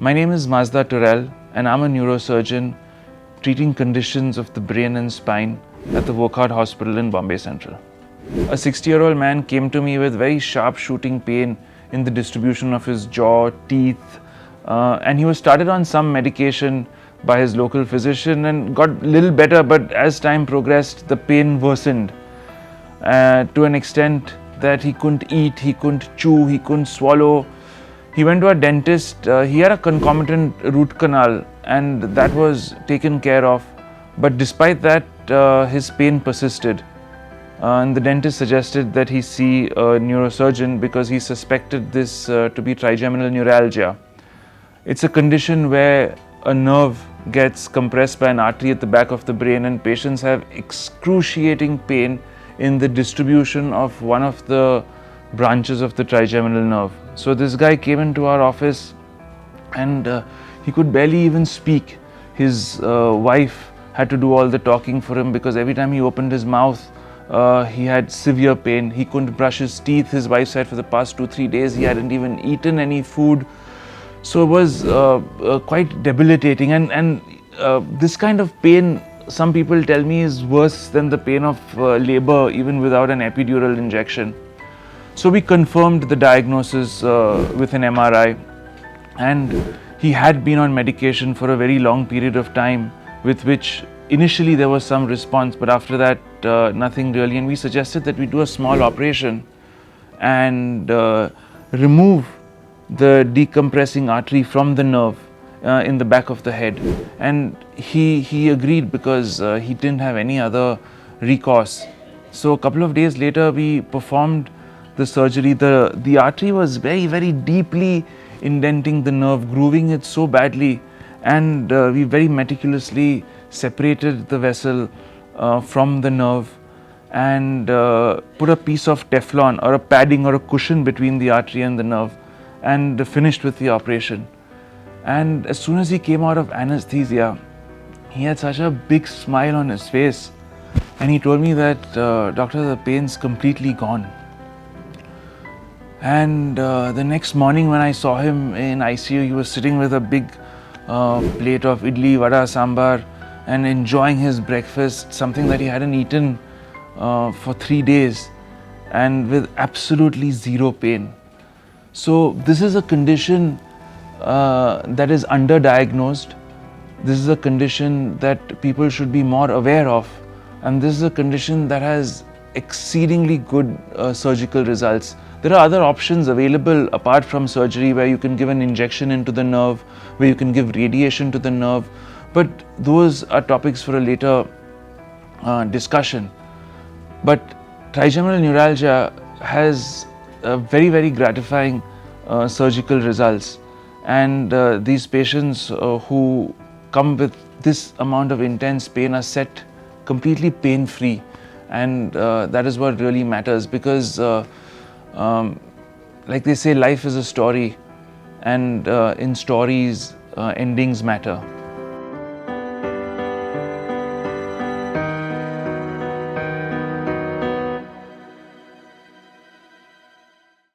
My name is Mazda Turel and I'm a neurosurgeon treating conditions of the brain and spine at the Wockhardt Hospital in Bombay Central. A 60-year-old man came to me with very sharp shooting pain in the distribution of his jaw, teeth, and he was started on some medication by his local physician and got a little better, but as time progressed, the pain worsened to an extent that he couldn't eat, he couldn't chew, he couldn't swallow. He went to a dentist. He had a concomitant root canal and that was taken care of, but despite that his pain persisted, and the dentist suggested that he see a neurosurgeon because he suspected this to be trigeminal neuralgia. It's a condition where a nerve gets compressed by an artery at the back of the brain and patients have excruciating pain in the distribution of one of the branches of the trigeminal nerve. So this guy came into our office and he could barely even speak. His wife had to do all the talking for him because every time he opened his mouth he had severe pain. He couldn't brush his teeth. His wife said for the past 2-3 days he hadn't even eaten any food. So it was quite debilitating, and this kind of pain, some people tell me, is worse than the pain of labor even without an epidural injection. So we confirmed the diagnosis with an MRI, and he had been on medication for a very long period of time, with which initially there was some response, but after that nothing really, and we suggested that we do a small operation and remove the decompressing artery from the nerve in the back of the head, and he agreed because he didn't have any other recourse. So a couple of days later we performed the surgery. The artery was very deeply indenting the nerve, grooving it so badly, and we very meticulously separated the vessel from the nerve and put a piece of Teflon or a padding or a cushion between the artery and the nerve, and finished with the operation. And as soon as he came out of anesthesia, he had such a big smile on his face, and he told me that doctor, the pain's completely gone. And the next morning when I saw him in ICU, he was sitting with a big plate of idli, vada, sambar and enjoying his breakfast, something that he hadn't eaten for 3 days, and with absolutely zero pain. So this is a condition that is underdiagnosed. This is a condition that people should be more aware of, and this is a condition that has exceedingly good surgical results. There are other options available apart from surgery, where you can give an injection into the nerve, where you can give radiation to the nerve, but those are topics for a later discussion. But trigeminal neuralgia has very gratifying surgical results, and these patients who come with this amount of intense pain are set completely pain free, and that is what really matters, because like they say, life is a story, and in stories endings matter.